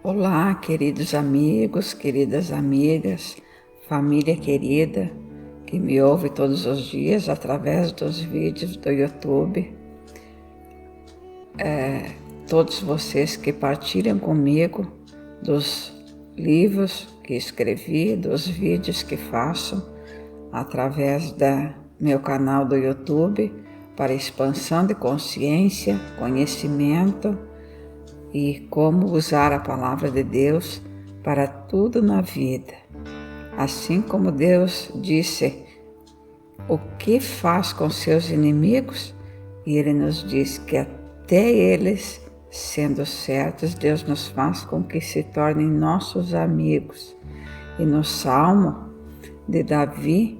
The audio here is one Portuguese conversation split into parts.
Olá, queridos amigos, queridas amigas, família querida que me ouve todos os dias através dos vídeos do YouTube. Todos vocês que partilham comigo dos livros que escrevi, dos vídeos que faço através do meu canal do YouTube para expansão de consciência, conhecimento e como usar a palavra de Deus para tudo na vida. Assim como Deus disse o que faz com seus inimigos, e Ele nos diz que até eles, sendo certos, Deus nos faz com que se tornem nossos amigos. E no Salmo de Davi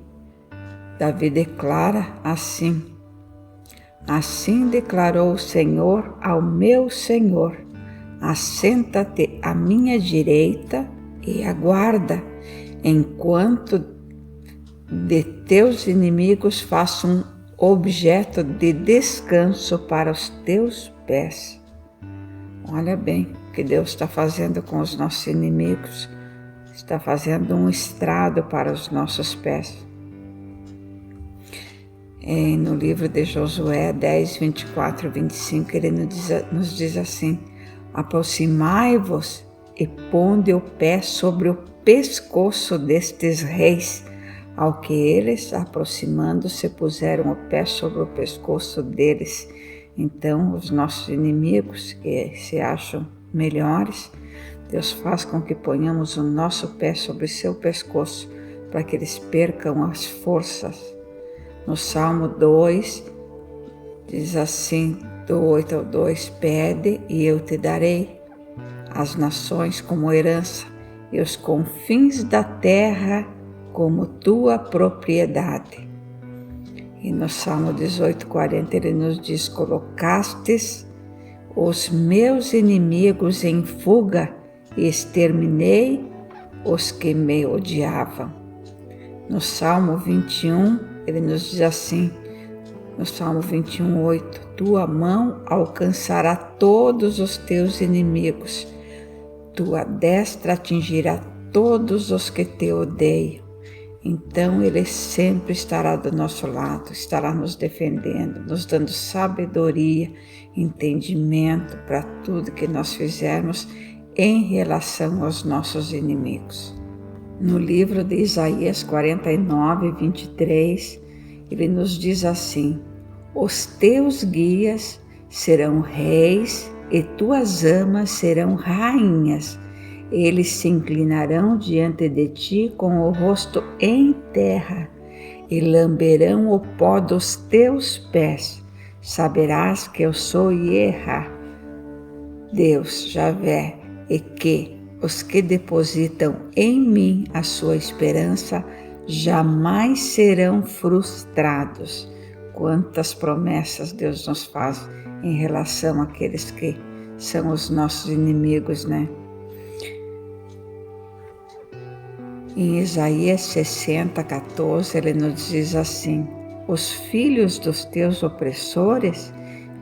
declara assim: assim declarou o Senhor ao meu Senhor: assenta-te à minha direita e aguarda, enquanto de teus inimigos faço um objeto de descanso para os teus pés. Olha bem o que Deus está fazendo com os nossos inimigos. Está fazendo um estrado para os nossos pés. No livro de Josué 10, 24 e 25, ele nos diz assim: aproximai-vos e ponde o pé sobre o pescoço destes reis. Ao que eles, aproximando-se, puseram o pé sobre o pescoço deles. Então, os nossos inimigos, que se acham melhores, Deus faz com que ponhamos o nosso pé sobre seu pescoço, para que eles percam as forças. No Salmo 2, diz assim, do 8 ao 2, pede e eu te darei as nações como herança e os confins da terra como tua propriedade. E no Salmo 18, 40, ele nos diz: colocastes os meus inimigos em fuga e exterminei os que me odiavam. No Salmo 21, ele nos diz assim, no Salmo 21, 8, tua mão alcançará todos os teus inimigos, tua destra atingirá todos os que te odeiam. Então Ele sempre estará do nosso lado, estará nos defendendo, nos dando sabedoria, entendimento para tudo que nós fizermos em relação aos nossos inimigos. No livro de Isaías 49, 23, ele nos diz assim: os teus guias serão reis e tuas amas serão rainhas. Eles se inclinarão diante de ti com o rosto em terra e lamberão o pó dos teus pés. Saberás que eu sou Yehá, Deus, Javé, e que os que depositam em mim a sua esperança jamais serão frustrados. Quantas promessas Deus nos faz em relação àqueles que são os nossos inimigos, né? Em Isaías 60, 14, ele nos diz assim: os filhos dos teus opressores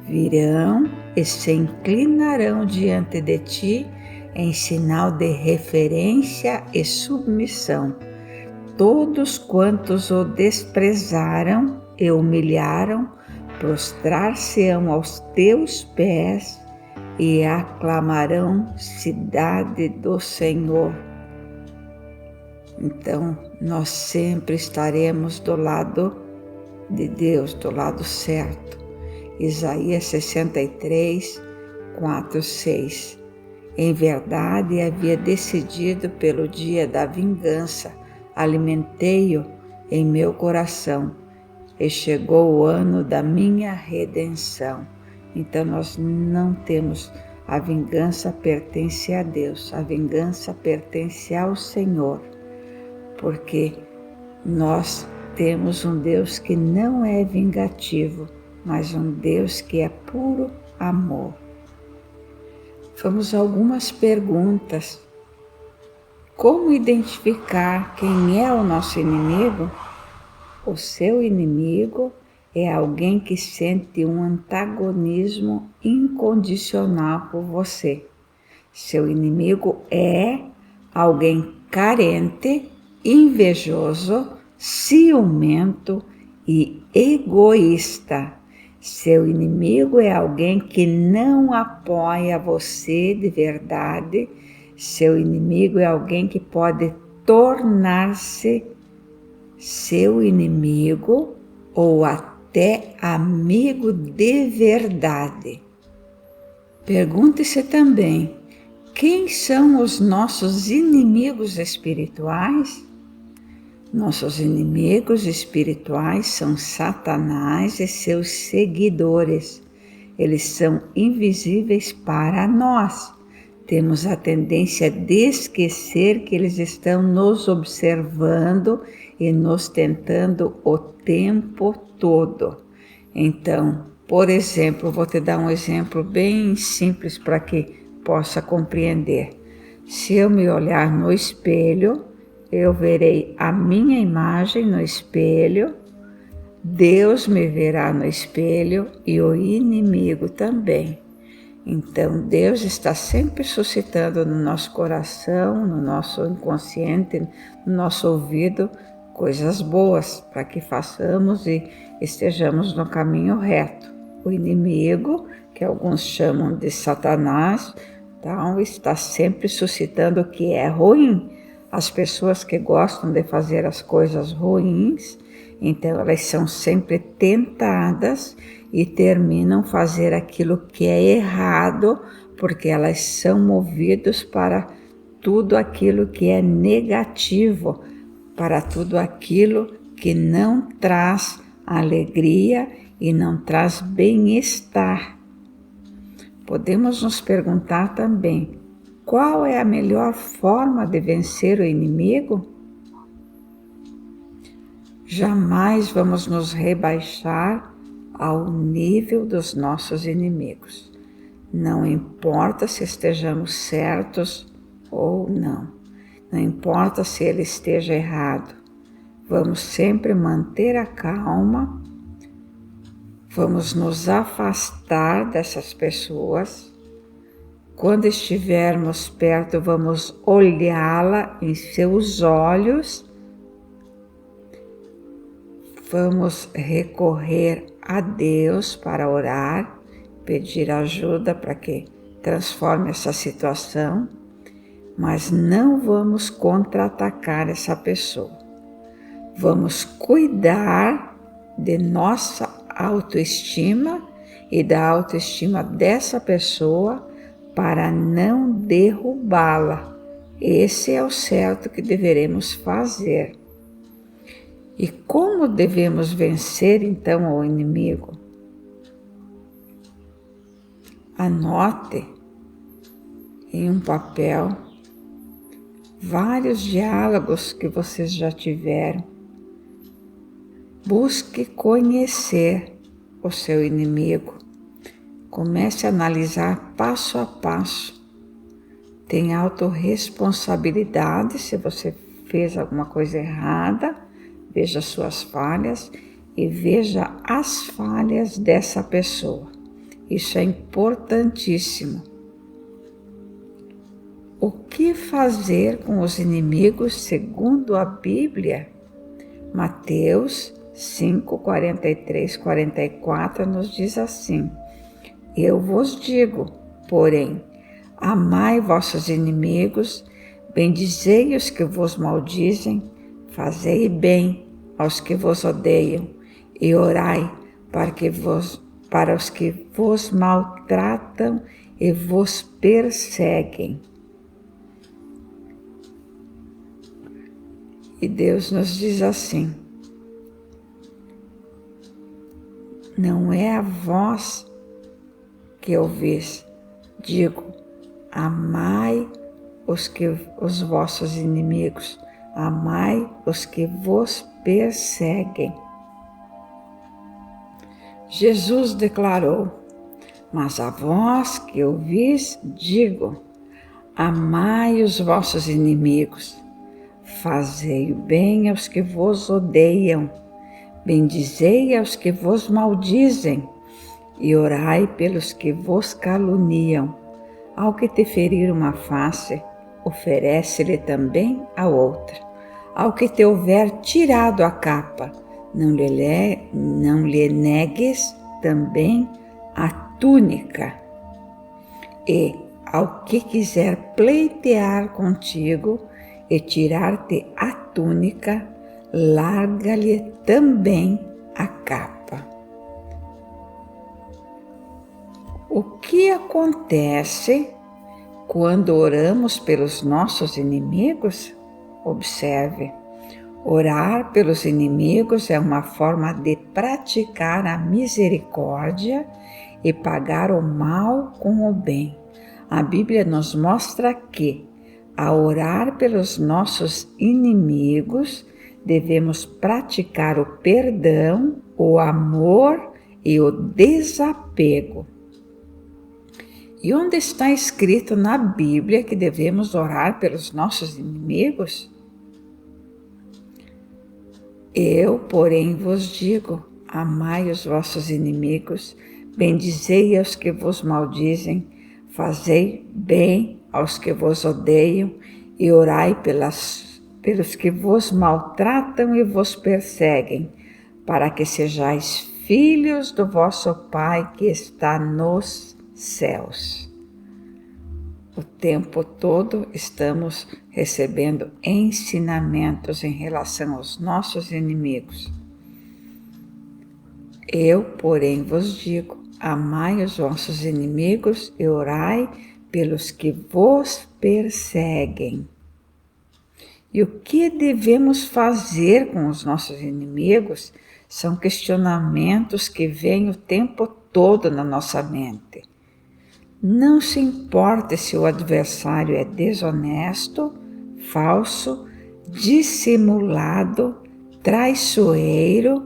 virão e se inclinarão diante de ti em sinal de reverência e submissão. Todos quantos o desprezaram e humilharam, prostrar-se-ão aos teus pés e aclamarão cidade do Senhor. Então, nós sempre estaremos do lado de Deus, do lado certo. Isaías 63, 4, 6. Em verdade, havia decidido pelo dia da vingança, alimentei-o em meu coração, e chegou o ano da minha redenção. Então, nós não temos, a vingança pertence a Deus, a vingança pertence ao Senhor. Porque nós temos um Deus que não é vingativo, mas um Deus que é puro amor. Vamos a algumas perguntas. Como identificar quem é o nosso inimigo? O seu inimigo é alguém que sente um antagonismo incondicional por você. Seu inimigo é alguém carente, invejoso, ciumento e egoísta. Seu inimigo é alguém que não apoia você de verdade. Seu inimigo é alguém que pode tornar-se seu inimigo ou até amigo de verdade. Pergunte-se também: quem são os nossos inimigos espirituais? Nossos inimigos espirituais são Satanás e seus seguidores. Eles são invisíveis para nós. Temos a tendência de esquecer que eles estão nos observando e nos tentando o tempo todo. Então, por exemplo, vou te dar um exemplo bem simples para que possa compreender. Se eu me olhar no espelho, eu verei a minha imagem no espelho, Deus me verá no espelho e o inimigo também. Então, Deus está sempre suscitando no nosso coração, no nosso inconsciente, no nosso ouvido, coisas boas para que façamos e estejamos no caminho reto. O inimigo, que alguns chamam de Satanás, então, está sempre suscitando o que é ruim. As pessoas que gostam de fazer as coisas ruins, então elas são sempre tentadas e terminam fazer aquilo que é errado, porque elas são movidas para tudo aquilo que é negativo, para tudo aquilo que não traz alegria e não traz bem-estar. Podemos nos perguntar também: qual é a melhor forma de vencer o inimigo? Jamais vamos nos rebaixar ao nível dos nossos inimigos. Não importa se estejamos certos ou não. Não importa se ele esteja errado. Vamos sempre manter a calma. Vamos nos afastar dessas pessoas. Quando estivermos perto, vamos olhá-la em seus olhos. Vamos recorrer a Deus para orar, pedir ajuda para que transforme essa situação, mas não vamos contra-atacar essa pessoa. Vamos cuidar de nossa autoestima e da autoestima dessa pessoa para não derrubá-la. Esse é o certo que deveremos fazer. E como devemos vencer então o inimigo? Anote em um papel vários diálogos que vocês já tiveram. Busque conhecer o seu inimigo. Comece a analisar passo a passo. Tenha autorresponsabilidade se você fez alguma coisa errada. Veja suas falhas e veja as falhas dessa pessoa. Isso é importantíssimo. O que fazer com os inimigos segundo a Bíblia? Mateus 5, 43, 44 nos diz assim: eu vos digo, porém, amai vossos inimigos, bendizei os que vos maldizem, fazei bem aos que vos odeiam e orai para os que vos maltratam e vos perseguem. E Deus nos diz assim: não é a vós que ouvis, digo, amai os vossos inimigos, amai os que vos perseguem. Jesus declarou: mas a vós que ouvis, digo, amai os vossos inimigos, fazei o bem aos que vos odeiam, bendizei aos que vos maldizem e orai pelos que vos caluniam. Ao que te ferir uma face, oferece-lhe também a outra. Ao que te houver tirado a capa, não lhe negues também a túnica. E ao que quiser pleitear contigo e tirar-te a túnica, larga-lhe também a capa. O que acontece quando oramos pelos nossos inimigos? Observe, orar pelos inimigos é uma forma de praticar a misericórdia e pagar o mal com o bem. A Bíblia nos mostra que, ao orar pelos nossos inimigos, devemos praticar o perdão, o amor e o desapego. E onde está escrito na Bíblia que devemos orar pelos nossos inimigos? Eu, porém, vos digo, amai os vossos inimigos, bendizei aos que vos maldizem, fazei bem aos que vos odeiam e orai pelos que vos maltratam e vos perseguem, para que sejais filhos do vosso Pai que está nos céus. O tempo todo estamos recebendo ensinamentos em relação aos nossos inimigos. Eu, porém, vos digo, amai os vossos inimigos e orai pelos que vos perseguem. E o que devemos fazer com os nossos inimigos são questionamentos que vêm o tempo todo na nossa mente. Não se importe se o adversário é desonesto, falso, dissimulado, traiçoeira,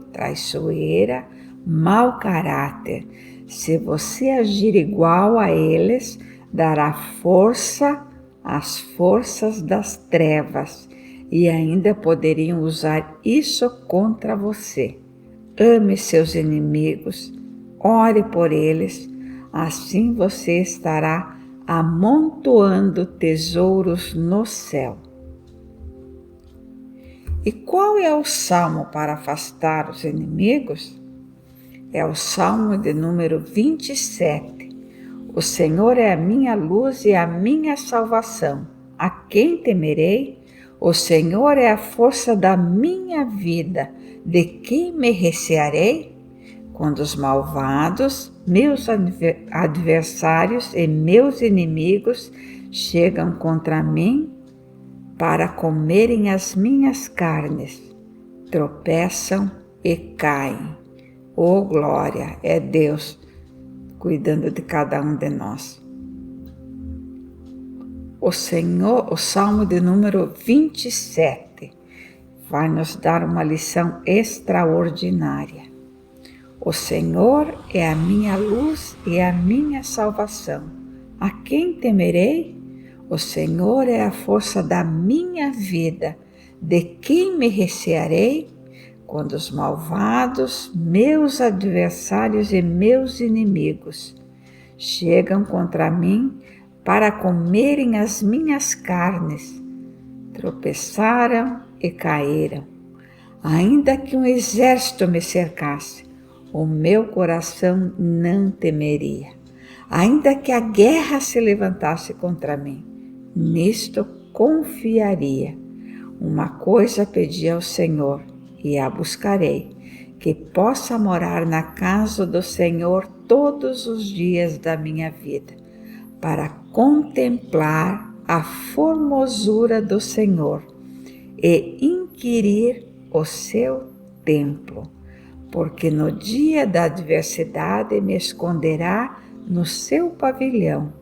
mau caráter. Se você agir igual a eles, dará força às forças das trevas e ainda poderiam usar isso contra você. Ame seus inimigos, ore por eles. Assim você estará amontoando tesouros no céu. E qual é o salmo para afastar os inimigos? É o salmo de número 27. O Senhor é a minha luz e a minha salvação. A quem temerei? O Senhor é a força da minha vida. De quem me recearei? Quando os malvados, meus adversários e meus inimigos chegam contra mim para comerem as minhas carnes, tropeçam e caem. Oh, glória, é Deus cuidando de cada um de nós. O Salmo de número 27 vai nos dar uma lição extraordinária. O Senhor é a minha luz e a minha salvação. A quem temerei? O Senhor é a força da minha vida. De quem me recearei? Quando os malvados, meus adversários e meus inimigos chegam contra mim para comerem as minhas carnes, tropeçaram e caíram. Ainda que um exército me cercasse, o meu coração não temeria. Ainda que a guerra se levantasse contra mim, nisto confiaria. Uma coisa pedi ao Senhor e a buscarei, que possa morar na casa do Senhor todos os dias da minha vida, para contemplar a formosura do Senhor e inquirir o seu templo. Porque no dia da adversidade me esconderá no seu pavilhão,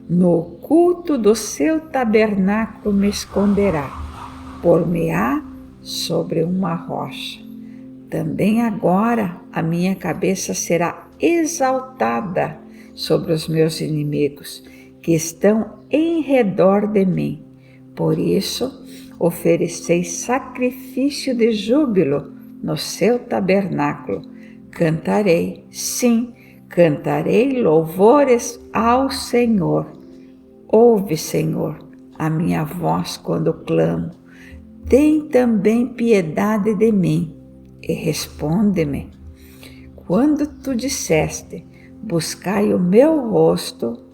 no oculto do seu tabernáculo me esconderá, por-me-á sobre uma rocha. Também agora a minha cabeça será exaltada sobre os meus inimigos, que estão em redor de mim. Por isso, oferecei sacrifício de júbilo no seu tabernáculo. Cantarei, sim, cantarei louvores ao Senhor. Ouve, Senhor, a minha voz quando clamo. Tem também piedade de mim e responde-me. Quando tu disseste, buscai o meu rosto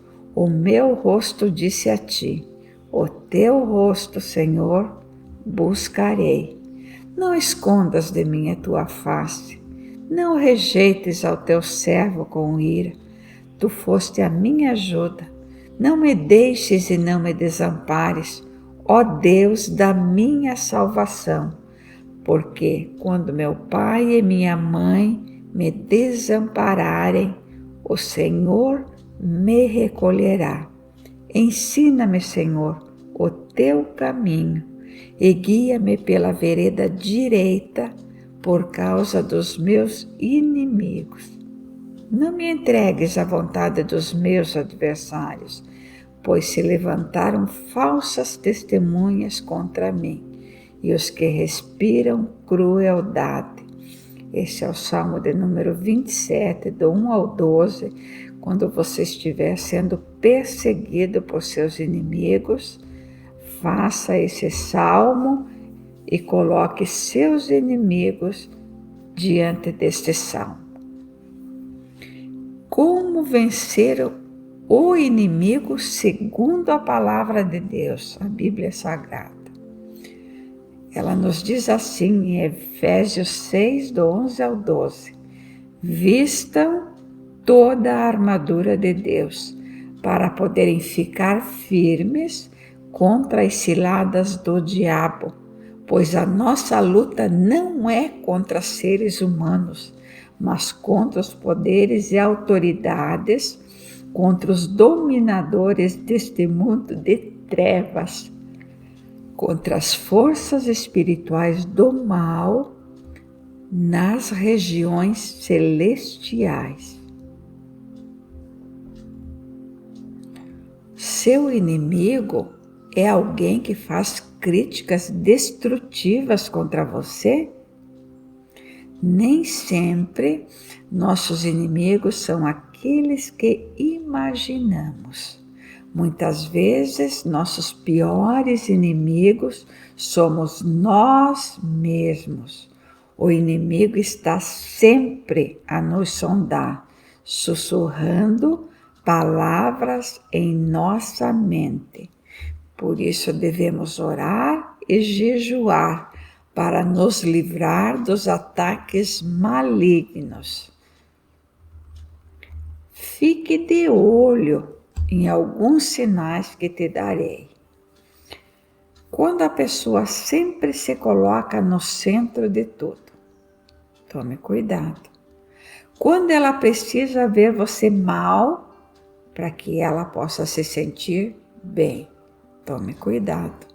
disse a ti, o teu rosto, Senhor, buscarei. Não escondas de mim a tua face, não rejeites ao teu servo com ira. Tu foste a minha ajuda, não me deixes e não me desampares, ó Deus da minha salvação, porque quando meu pai e minha mãe me desampararem, o Senhor me recolherá. Ensina-me, Senhor, o teu caminho e guia-me pela vereda direita por causa dos meus inimigos. Não me entregues à vontade dos meus adversários, pois se levantaram falsas testemunhas contra mim e os que respiram crueldade. Esse é o Salmo de número 27, do 1 ao 12, quando você estiver sendo perseguido por seus inimigos, faça esse salmo e coloque seus inimigos diante deste salmo. Como vencer o inimigo segundo a palavra de Deus, a Bíblia Sagrada? Ela nos diz assim em Efésios 6, do 11 ao 12. Vistam toda a armadura de Deus, para poderem ficar firmes contra as ciladas do diabo, pois a nossa luta não é contra seres humanos, mas contra os poderes e autoridades, contra os dominadores deste mundo de trevas, contra as forças espirituais do mal nas regiões celestiais. Seu inimigo é alguém que faz críticas destrutivas contra você? Nem sempre nossos inimigos são aqueles que imaginamos. Muitas vezes, nossos piores inimigos somos nós mesmos. O inimigo está sempre a nos sondar, sussurrando palavras em nossa mente. Por isso devemos orar e jejuar para nos livrar dos ataques malignos. Fique de olho em alguns sinais que te darei. Quando a pessoa sempre se coloca no centro de tudo, tome cuidado. Quando ela precisa ver você mal para que ela possa se sentir bem, tome cuidado.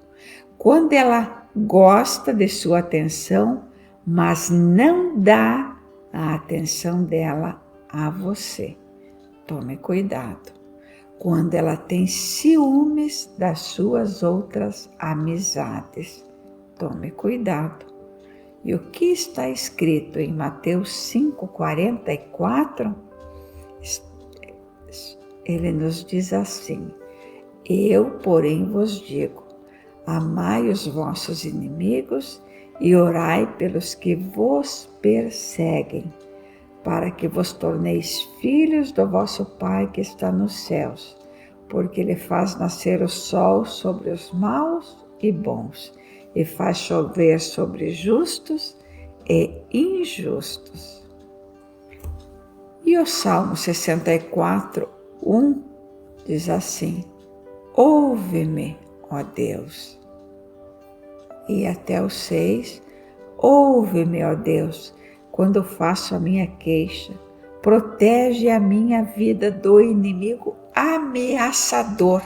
Quando ela gosta de sua atenção, mas não dá a atenção dela a você, tome cuidado. Quando ela tem ciúmes das suas outras amizades, tome cuidado. E o que está escrito em Mateus 5:44? Ele nos diz assim: eu, porém, vos digo, amai os vossos inimigos e orai pelos que vos perseguem, para que vos torneis filhos do vosso Pai que está nos céus, porque Ele faz nascer o sol sobre os maus e bons, e faz chover sobre justos e injustos. E o Salmo 64:1 diz assim: ouve-me, ó Deus. E até o 6, ouve-me, ó Deus, quando faço a minha queixa. Protege a minha vida do inimigo ameaçador.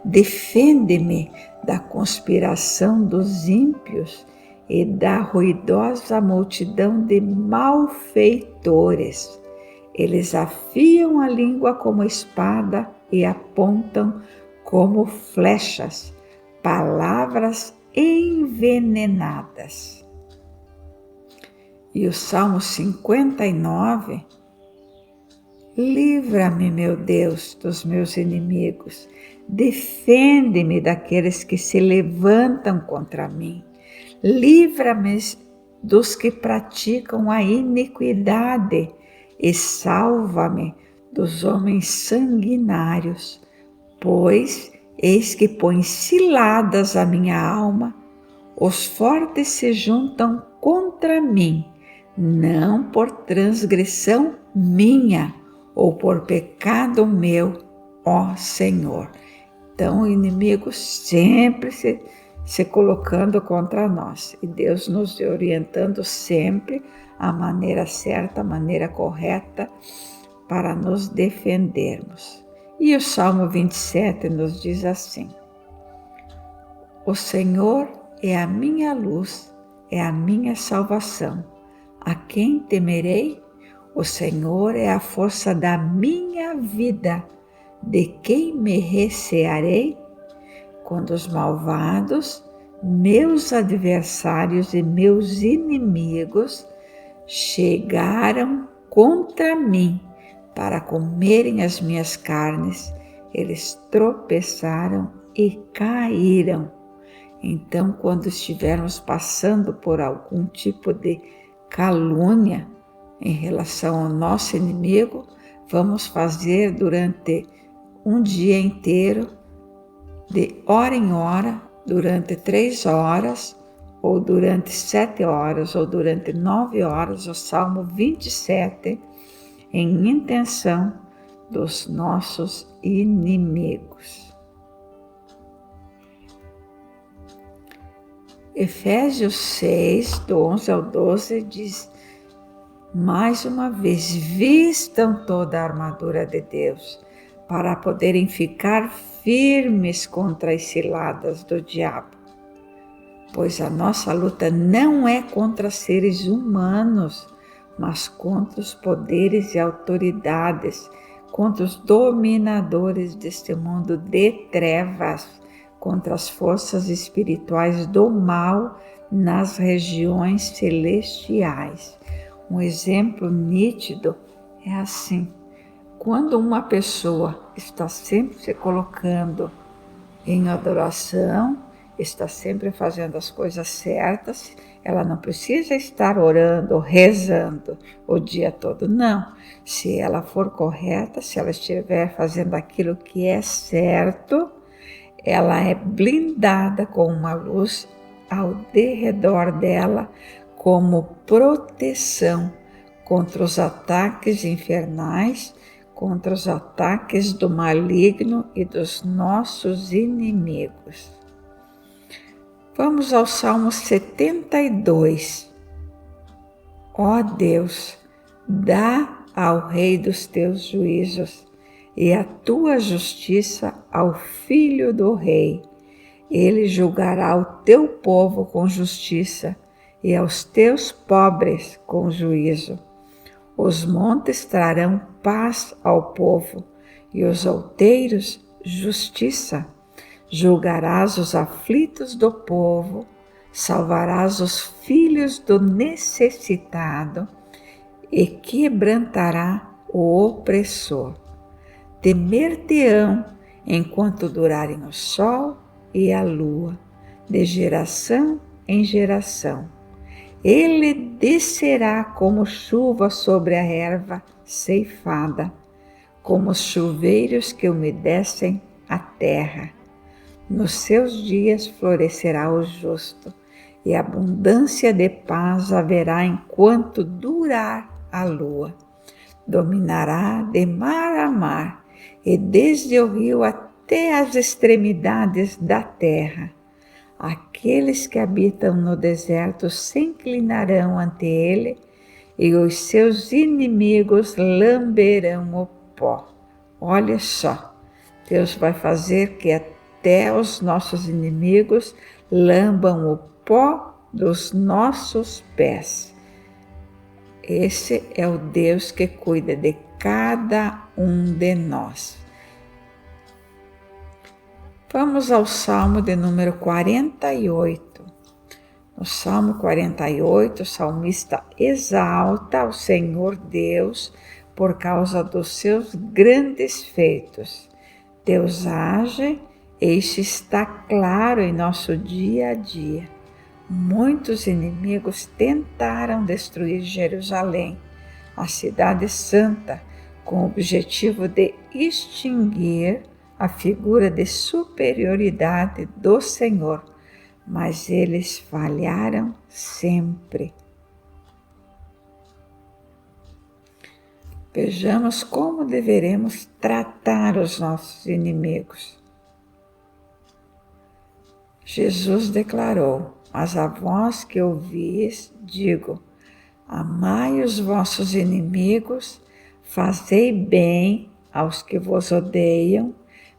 Defende-me da conspiração dos ímpios e da ruidosa multidão de malfeitores. Eles afiam a língua como espada e apontam como flechas, palavras envenenadas. E o Salmo 59, livra-me, meu Deus, dos meus inimigos, Defende-me daqueles que se levantam contra mim. Livra-me dos que praticam a iniquidade e salva-me dos homens sanguinários, pois eis que põe ciladas a minha alma, os fortes se juntam contra mim, não por transgressão minha ou por pecado meu, ó Senhor. Então o inimigo sempre se colocando contra nós e Deus nos orientando sempre a maneira certa, a maneira correta para nos defendermos. E o Salmo 27 nos diz assim: o Senhor é a minha luz, é a minha salvação. A quem temerei? O Senhor é a força da minha vida. De quem me recearei? Quando os malvados, meus adversários e meus inimigos chegaram contra mim para comerem as minhas carnes, eles tropeçaram e caíram. Então, quando estivermos passando por algum tipo de calúnia em relação ao nosso inimigo, vamos fazer durante um dia inteiro, de hora em hora, durante 3 horas, ou durante 7 horas, ou durante 9 horas, o Salmo 27, em intenção dos nossos inimigos. Efésios 6, do 11 ao 12, diz, mais uma vez, vistam toda a armadura de Deus, para poderem ficar firmes contra as ciladas do diabo. Pois a nossa luta não é contra seres humanos, mas contra os poderes e autoridades, contra os dominadores deste mundo de trevas, contra as forças espirituais do mal nas regiões celestiais. Um exemplo nítido é assim: quando uma pessoa está sempre se colocando em adoração, está sempre fazendo as coisas certas, ela não precisa estar orando, rezando o dia todo, não. Se ela for correta, se ela estiver fazendo aquilo que é certo, ela é blindada com uma luz ao derredor dela como proteção contra os ataques infernais, contra os ataques do maligno e dos nossos inimigos. Vamos ao Salmo 72. Ó Deus, dá ao Rei dos teus juízos e a tua justiça ao Filho do Rei. Ele julgará o teu povo com justiça e aos teus pobres com juízo. Os montes trarão paz ao povo e os outeiros justiça. Julgarás os aflitos do povo, salvarás os filhos do necessitado e quebrantará o opressor. Temer-te-ão enquanto durarem o sol e a lua, de geração em geração. Ele descerá como chuva sobre a erva ceifada, como os chuveiros que umedecem a terra. Nos seus dias florescerá o justo, e abundância de paz haverá enquanto durar a lua. Dominará de mar a mar, e desde o rio até as extremidades da terra. Aqueles que habitam no deserto se inclinarão ante ele, e os seus inimigos lamberão o pó. Olha só, Deus vai fazer que até os nossos inimigos lambam o pó dos nossos pés. Esse é o Deus que cuida de cada um de nós. Vamos ao Salmo de número 48. No Salmo 48, o salmista exalta ao Senhor Deus por causa dos seus grandes feitos. Deus age e isso está claro em nosso dia a dia. Muitos inimigos tentaram destruir Jerusalém, a cidade santa, com o objetivo de extinguir a figura de superioridade do Senhor, mas eles falharam sempre. Vejamos como deveremos tratar os nossos inimigos. Jesus declarou: mas a vós que ouvis, digo, amai os vossos inimigos, fazei bem aos que vos odeiam,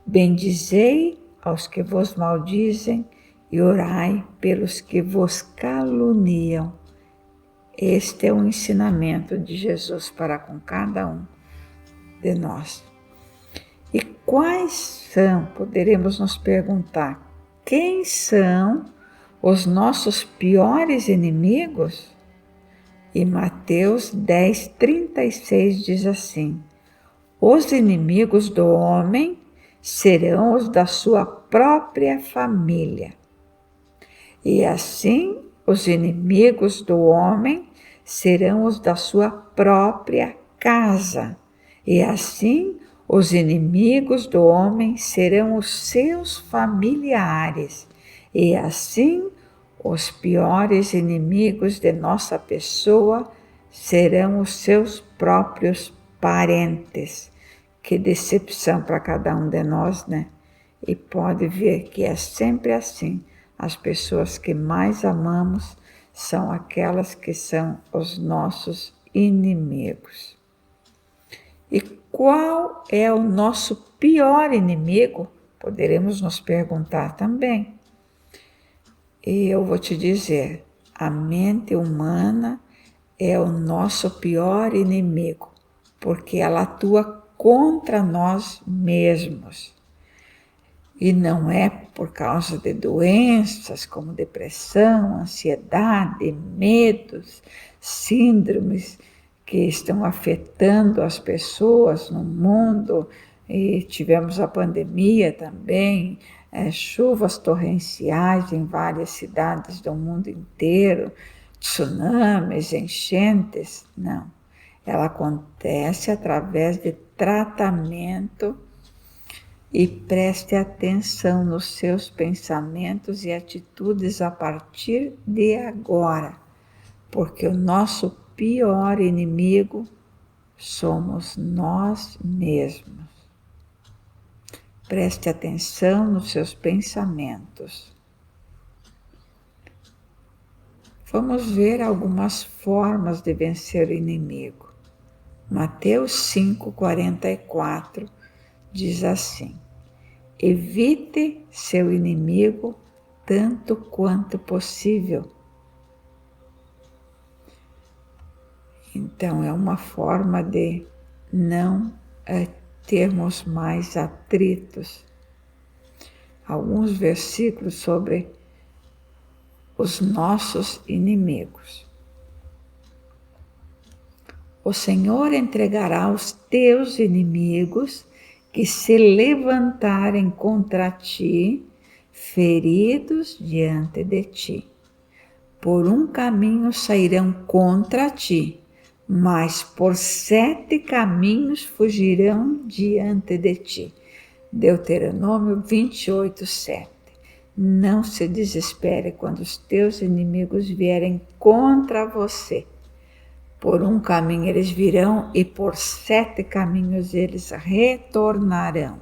bendizei aos que vos maldizem e orai pelos que vos caluniam. Este é o ensinamento de Jesus para com cada um de nós. E quais são, poderemos nos perguntar, quem são os nossos piores inimigos? E Mateus 10:36 diz assim: os inimigos do homem serão os da sua própria família. E assim, os inimigos do homem serão os da sua própria casa. E assim, os inimigos do homem serão os seus familiares. E assim, os piores inimigos de nossa pessoa serão os seus próprios parentes. Que decepção para cada um de nós, né? E pode ver que é sempre assim. As pessoas que mais amamos são aquelas que são os nossos inimigos. E qual é o nosso pior inimigo? Poderemos nos perguntar também. E eu vou te dizer, a mente humana é o nosso pior inimigo, porque ela atua contra nós mesmos. E não é por causa de doenças como depressão, ansiedade, medos, síndromes que estão afetando as pessoas no mundo. E tivemos a pandemia também, chuvas torrenciais em várias cidades do mundo inteiro, tsunamis, enchentes. Não, ela acontece através de tratamento. E preste atenção nos seus pensamentos e atitudes a partir de agora, porque o nosso pior inimigo somos nós mesmos. Preste atenção nos seus pensamentos. Vamos ver algumas formas de vencer o inimigo. Mateus 5:44 diz assim: evite seu inimigo tanto quanto possível. Então, é uma forma de não termos mais atritos. Alguns versículos sobre os nossos inimigos. O Senhor entregará os teus inimigos que se levantarem contra ti, feridos diante de ti. Por um caminho sairão contra ti, mas por 7 caminhos fugirão diante de ti. Deuteronômio 28:7. Não se desespere quando os teus inimigos vierem contra você. Por um caminho eles virão e por 7 caminhos eles retornarão.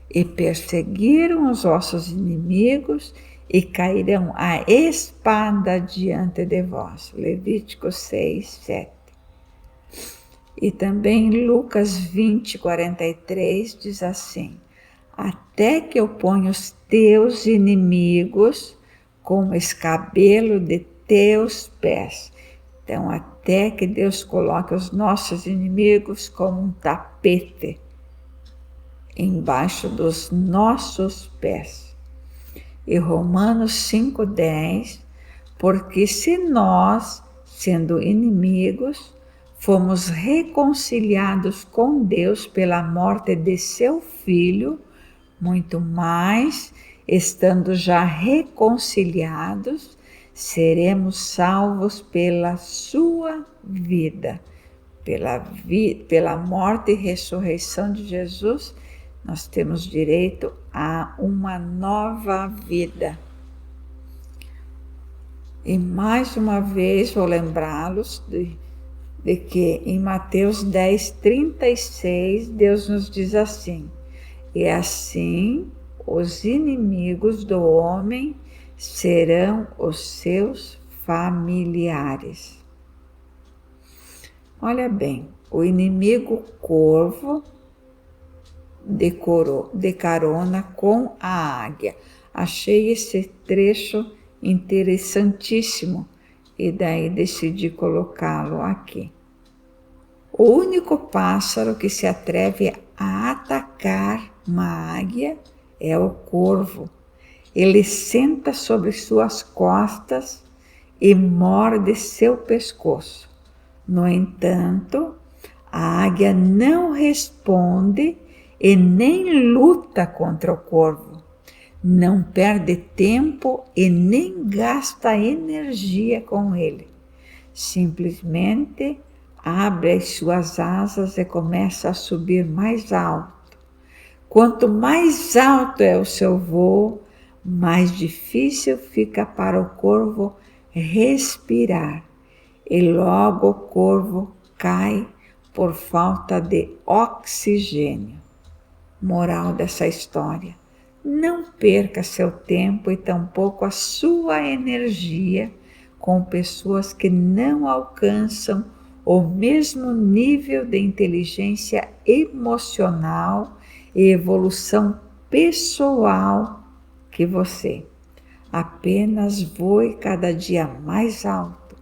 E perseguiram os vossos inimigos e cairão a espada diante de vós. Levítico 6:7. E também Lucas 20:43 diz assim: até que eu ponha os teus inimigos como escabelo de teus pés. Então, até que Deus coloque os nossos inimigos como um tapete embaixo dos nossos pés. E Romanos 5:10, porque se nós, sendo inimigos, fomos reconciliados com Deus pela morte de seu Filho, muito mais, estando já reconciliados, seremos salvos pela sua vida. Pela morte e ressurreição de Jesus, nós temos direito a uma nova vida. E mais uma vez vou lembrá-los de que em Mateus 10:36, Deus nos diz assim: e assim os inimigos do homem serão os seus familiares. Olha bem, o inimigo corvo de carona com a águia. Achei esse trecho interessantíssimo e daí decidi colocá-lo aqui. O único pássaro que se atreve a atacar uma águia é o corvo. Ele senta sobre suas costas e morde seu pescoço. No entanto, a águia não responde e nem luta contra o corvo. Não perde tempo e nem gasta energia com ele. Simplesmente abre as suas asas e começa a subir mais alto. Quanto mais alto é o seu voo, mais difícil fica para o corvo respirar. E logo o corvo cai por falta de oxigênio. Moral dessa história: não perca seu tempo e tampouco a sua energia com pessoas que não alcançam o mesmo nível de inteligência emocional e evolução pessoal que você. Apenas voe cada dia mais alto,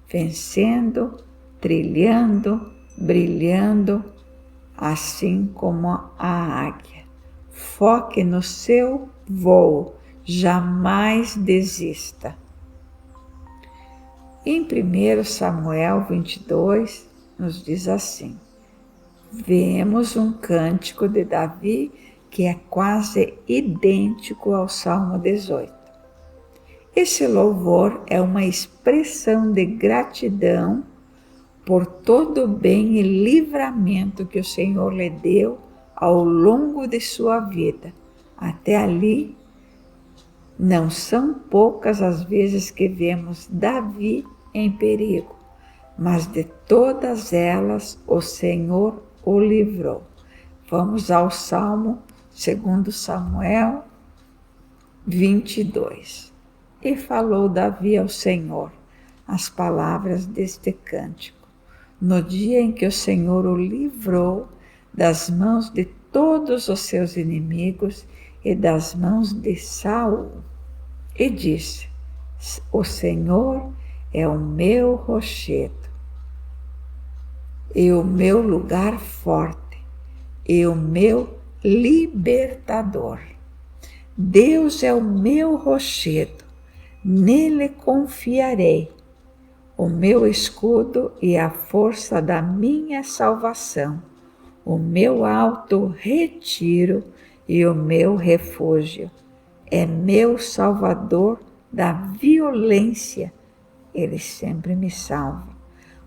vencendo, trilhando, brilhando, assim como a águia. Foque no seu voo, jamais desista. Em 1 Samuel 22, nos diz assim: vemos um cântico de Davi que é quase idêntico ao Salmo 18. Esse louvor é uma expressão de gratidão por todo o bem e livramento que o Senhor lhe deu ao longo de sua vida. Até ali, não são poucas as vezes que vemos Davi em perigo, mas de todas elas o Senhor o livrou. Vamos ao Salmo 2 Samuel 22. E falou Davi ao Senhor as palavras deste cântico, no dia em que o Senhor o livrou das mãos de todos os seus inimigos e das mãos de Saul. E disse: o Senhor é o meu rochedo e o meu lugar forte e o meu libertador. Deus é o meu rochedo, nele confiarei, o meu escudo e a força da minha salvação, o meu alto retiro e o meu refúgio. É meu salvador da violência, ele sempre me salva.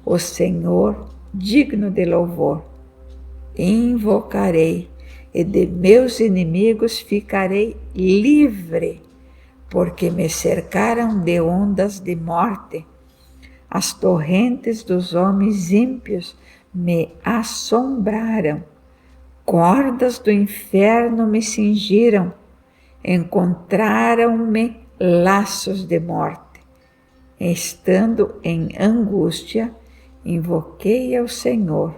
O Senhor, digno de louvor, invocarei e de meus inimigos ficarei livre, porque me cercaram de ondas de morte. As torrentes dos homens ímpios me assombraram. Cordas do inferno me cingiram. Encontraram-me laços de morte. Estando em angústia, invoquei ao Senhor,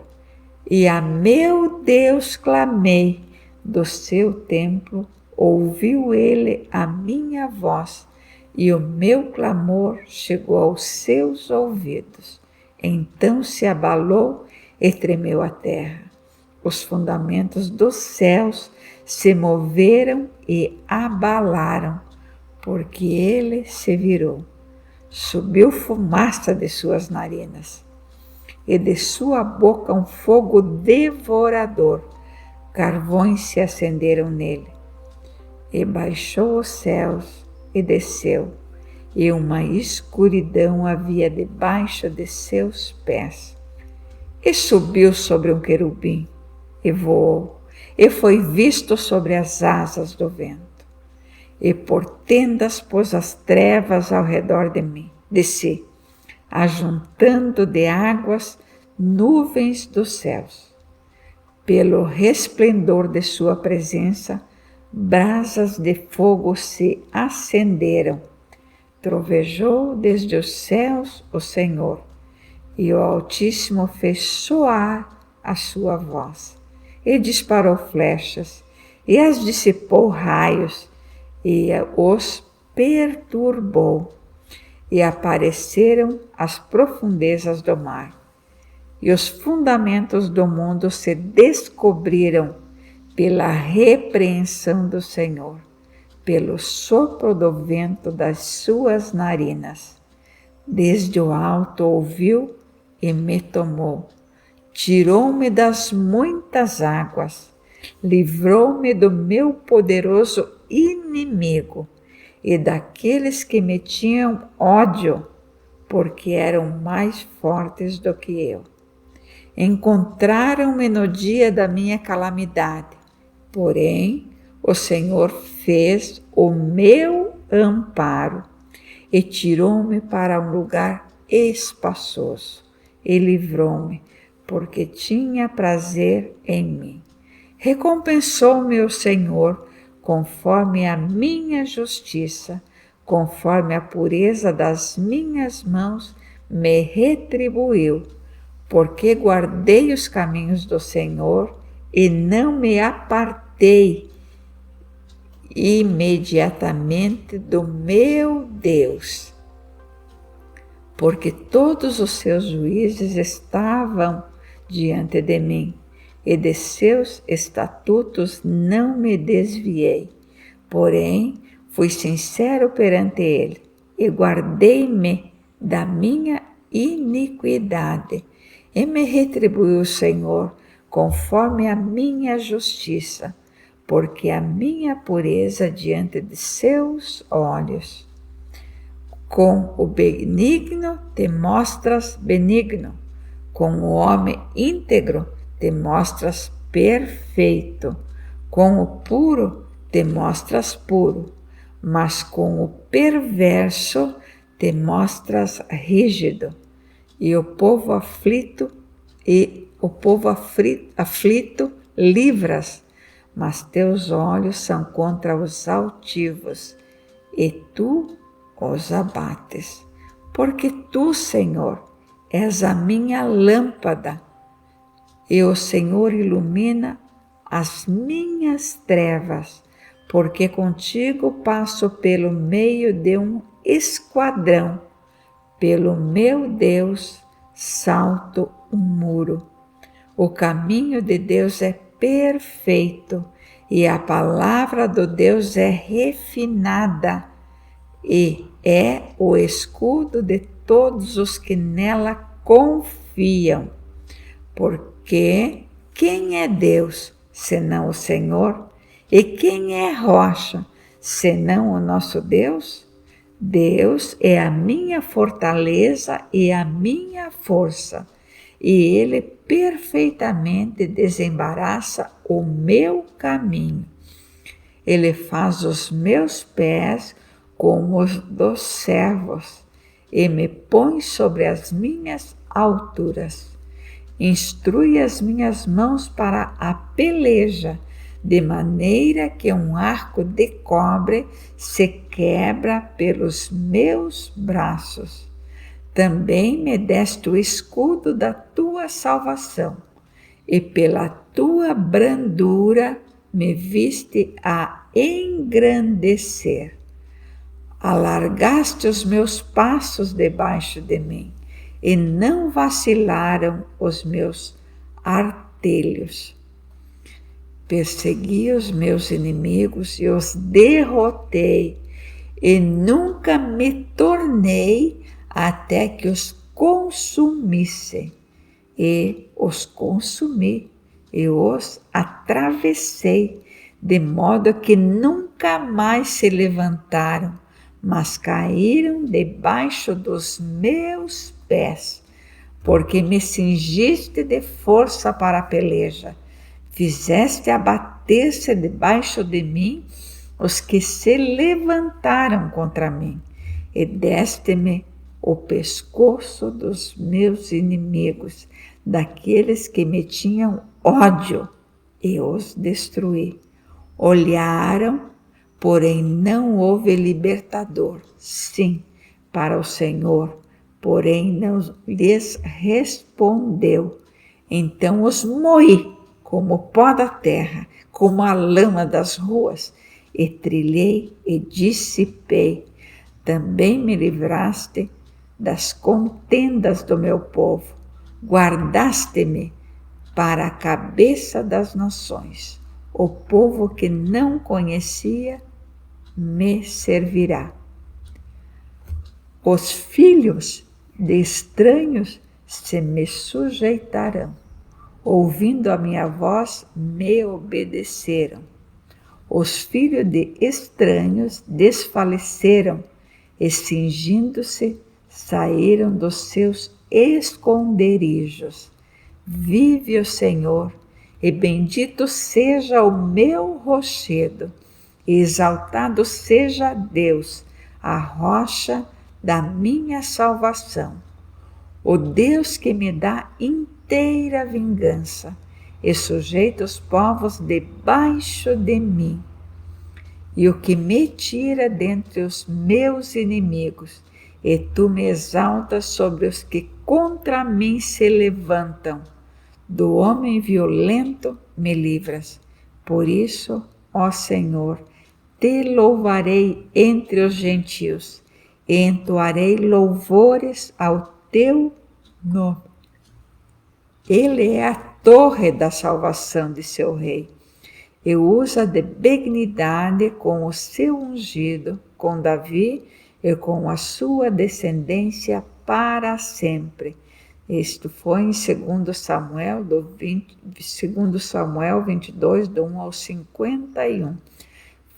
e a meu Deus clamei. Do seu templo ouviu ele a minha voz, e o meu clamor chegou aos seus ouvidos. Então se abalou e tremeu a terra. Os fundamentos dos céus se moveram e abalaram, porque ele se virou. Subiu fumaça de suas narinas. e de sua boca um fogo devorador. Carvões se acenderam nele. E baixou os céus e desceu, e uma escuridão havia debaixo de seus pés. E subiu sobre um querubim, e voou, e foi visto sobre as asas do vento. E por tendas pôs as trevas ao redor de si, ajuntando de águas nuvens dos céus. Pelo resplendor de sua presença, brasas de fogo se acenderam. Trovejou desde os céus o Senhor, e o Altíssimo fez soar a sua voz, e disparou flechas, e as dissipou raios, e os perturbou, e apareceram as profundezas do mar, e os fundamentos do mundo se descobriram pela repreensão do Senhor, pelo sopro do vento das suas narinas. Desde o alto ouviu e me tomou, tirou-me das muitas águas, livrou-me do meu poderoso inimigo e daqueles que me tinham ódio, porque eram mais fortes do que eu. Encontraram-me no dia da minha calamidade, porém o Senhor fez o meu amparo e tirou-me para um lugar espaçoso e livrou-me, porque tinha prazer em mim. Recompensou-me o Senhor conforme a minha justiça, conforme a pureza das minhas mãos me retribuiu, porque guardei os caminhos do Senhor e não me apartei imediatamente do meu Deus, porque todos os seus juízes estavam diante de mim, e de seus estatutos não me desviei. Porém, fui sincero perante ele, e guardei-me da minha iniquidade, e me retribuiu o Senhor conforme a minha justiça, porque a minha pureza diante de seus olhos. Com o benigno te mostras benigno, com o homem íntegro te mostras perfeito, com o puro te mostras puro, mas com o perverso te mostras rígido, e o povo aflito livras, mas teus olhos são contra os altivos, e tu os abates. Porque tu, Senhor, és a minha lâmpada, e o Senhor ilumina as minhas trevas, porque contigo passo pelo meio de um esquadrão, pelo meu Deus salto um muro. O caminho de Deus é perfeito, e a palavra do Deus é refinada, e é o escudo de todos os que nela confiam. Porque quem é Deus, senão o Senhor? E quem é rocha, senão o nosso Deus? Deus é a minha fortaleza e a minha força, e Ele perfeitamente desembaraça o meu caminho. Ele faz os meus pés como os dos servos, e me põe sobre as minhas alturas. Instrui as minhas mãos para a peleja, de maneira que um arco de cobre se quebra pelos meus braços. Também me deste o escudo da tua salvação, e pela tua brandura me viste a engrandecer. Alargaste os meus passos debaixo de mim, e não vacilaram os meus artelhos. Persegui os meus inimigos e os derrotei, e nunca me tornei até que os consumisse. e os consumi, e os atravessei, de modo que nunca mais se levantaram, mas caíram debaixo dos meus pés, porque me cingiste de força para a peleja, fizeste abater-se debaixo de mim os que se levantaram contra mim, e deste-me o pescoço dos meus inimigos, daqueles que me tinham ódio, e os destruí. Olharam, porém não houve libertador. Sim, para o Senhor, porém não lhes respondeu. Então os moí como o pó da terra, como a lama das ruas, e trilhei e dissipei. Também me livraste das contendas do meu povo, guardaste-me para a cabeça das nações. O povo que não conhecia me servirá. Os filhos de estranhos se me sujeitarão. Ouvindo a minha voz, me obedeceram. Os filhos de estranhos desfaleceram e, cingindo-se, saíram dos seus esconderijos. Vive o Senhor, e bendito seja o meu rochedo, e exaltado seja Deus, a rocha da minha salvação. O Deus que me dá inteira vingança e sujeita os povos debaixo de mim, e o que me tira dentre os meus inimigos, e tu me exaltas sobre os que contra mim se levantam. Do homem violento me livras. Por isso, ó Senhor, te louvarei entre os gentios, e entoarei louvores ao teu nome. Ele é a torre da salvação de seu rei, e usa de benignidade com o seu ungido, com Davi e com a sua descendência para sempre. Isto foi em 2 Samuel 22, do 1 ao 51.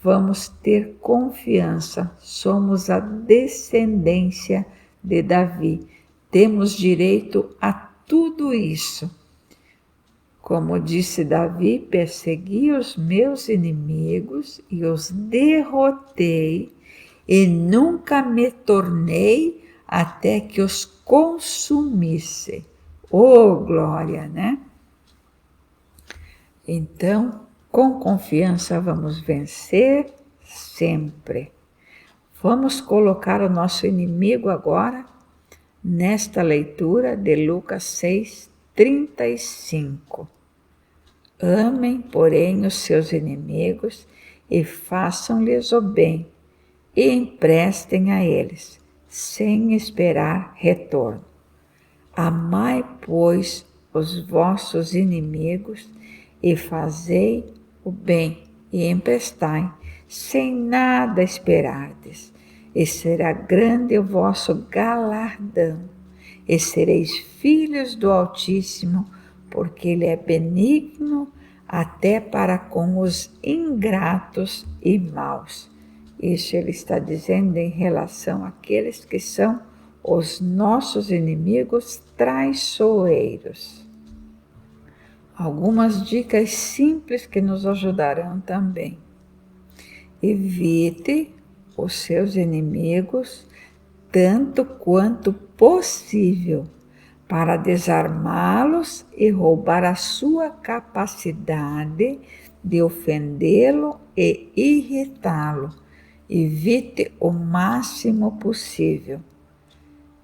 Vamos ter confiança, somos a descendência de Davi, temos direito a tudo isso. Como disse Davi, persegui os meus inimigos e os derrotei, e nunca me tornei até que os consumisse. Oh, glória, né? Então, com confiança vamos vencer sempre. Vamos colocar o nosso inimigo agora nesta leitura de Lucas 6:35. Amem, porém, os seus inimigos e façam-lhes o bem, e emprestem a eles, sem esperar retorno. Amai, pois, os vossos inimigos e fazei o bem, e emprestai, sem nada esperardes, e será grande o vosso galardão, e sereis filhos do Altíssimo, porque Ele é benigno até para com os ingratos e maus. Isso ele está dizendo em relação àqueles que são os nossos inimigos traiçoeiros. Algumas dicas simples que nos ajudarão também. Evite os seus inimigos tanto quanto possível, para desarmá-los e roubar a sua capacidade de ofendê-lo e irritá-lo. Evite o máximo possível.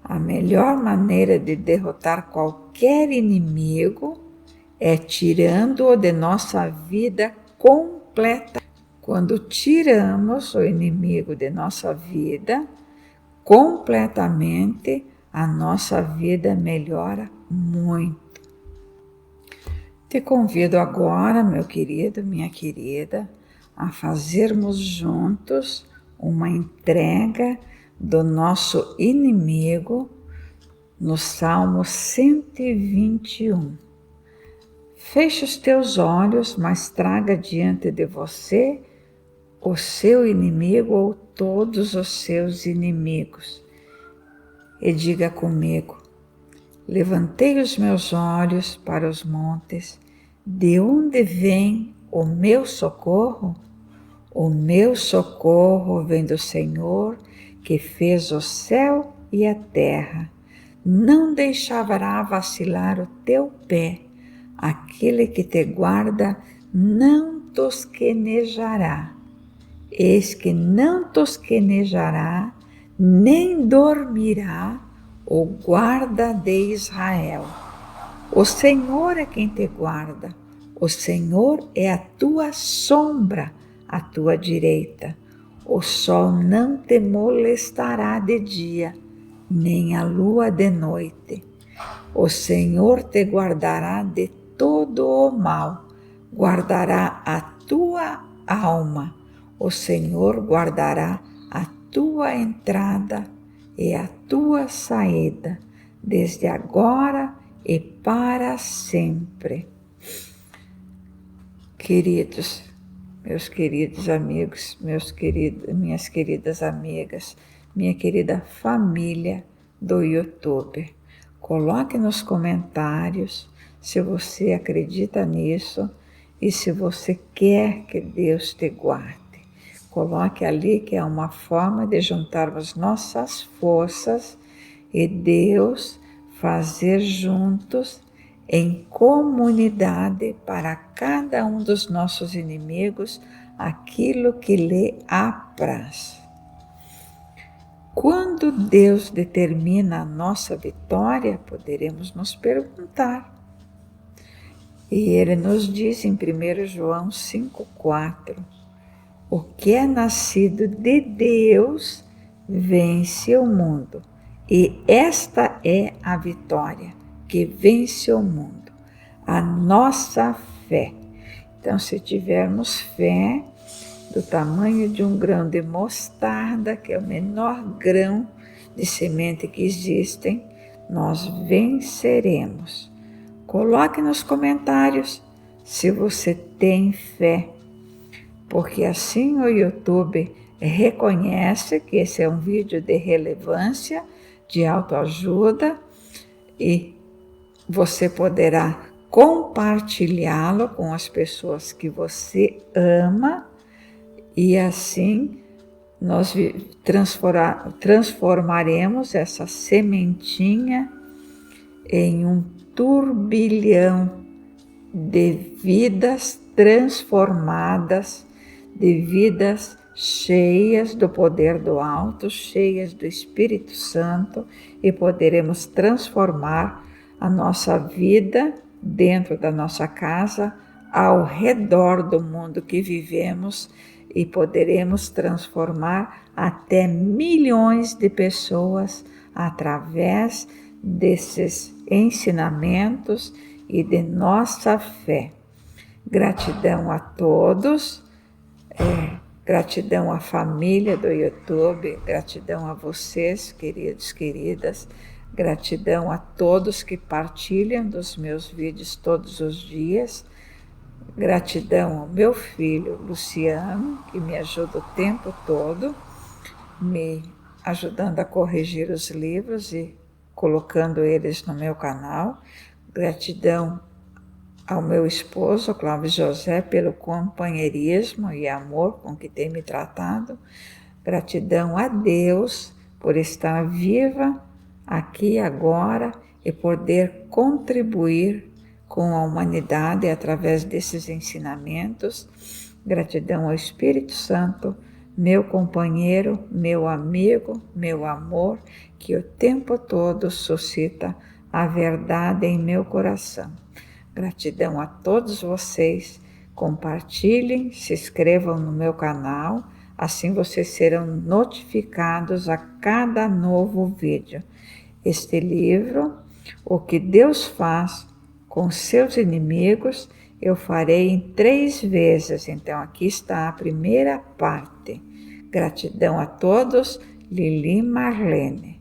A melhor maneira de derrotar qualquer inimigo é tirando-o de nossa vida completa. Quando tiramos o inimigo de nossa vida completamente, a nossa vida melhora muito. Te convido agora, meu querido, minha querida, a fazermos juntos uma entrega do nosso inimigo no Salmo 121. Feche os teus olhos, mas traga diante de você o seu inimigo ou todos os seus inimigos. E diga comigo: levantei os meus olhos para os montes, de onde vem o meu socorro? O meu socorro vem do Senhor, que fez o céu e a terra. Não deixará vacilar o teu pé, aquele que te guarda não tosquenejará. Eis que não tosquenejará, nem dormirá o guarda de Israel. O Senhor é quem te guarda, o Senhor é a tua sombra à tua direita. O sol não te molestará de dia, nem a lua de noite. O Senhor te guardará de todo o mal, guardará a tua alma. O Senhor guardará a tua entrada e a tua saída, desde agora e para sempre. Queridos, meus queridos amigos, minhas queridas amigas, minha querida família do YouTube, coloque nos comentários se você acredita nisso e se você quer que Deus te guarde. Coloque ali que é uma forma de juntarmos nossas forças e Deus fazer juntos em comunidade para cada um dos nossos inimigos aquilo que lhe apraz. Quando Deus determina a nossa vitória, poderemos nos perguntar. E Ele nos diz em 1 João 5,4: o que é nascido de Deus vence o mundo. E esta é a vitória que vence o mundo, a nossa fé. Então, se tivermos fé do tamanho de um grão de mostarda, que é o menor grão de semente que existem, nós venceremos. Coloque nos comentários se você tem fé, porque assim o YouTube reconhece que esse é um vídeo de relevância, de autoajuda, e você poderá compartilhá-lo com as pessoas que você ama, e assim nós transformaremos essa sementinha em um turbilhão de vidas transformadas, de vidas cheias do poder do alto, cheias do Espírito Santo, e poderemos transformar a nossa vida dentro da nossa casa, ao redor do mundo que vivemos, e poderemos transformar até milhões de pessoas através desses ensinamentos e de nossa fé. Gratidão a todos, gratidão à família do YouTube, gratidão a vocês, queridos, queridas, gratidão a todos que partilham dos meus vídeos todos os dias, gratidão ao meu filho Luciano, que me ajuda o tempo todo, me ajudando a corrigir os livros e colocando eles no meu canal. Gratidão ao meu esposo, Cláudio José, pelo companheirismo e amor com que tem me tratado. Gratidão a Deus por estar viva aqui agora e poder contribuir com a humanidade através desses ensinamentos. Gratidão ao Espírito Santo, meu companheiro, meu amigo, meu amor, que o tempo todo suscita a verdade em meu coração. Gratidão a todos vocês, compartilhem, se inscrevam no meu canal, assim vocês serão notificados a cada novo vídeo. Este livro, O que Deus faz com seus inimigos, eu farei em 3 vezes, então aqui está a primeira parte. Gratidão a todos, Lili Marlene.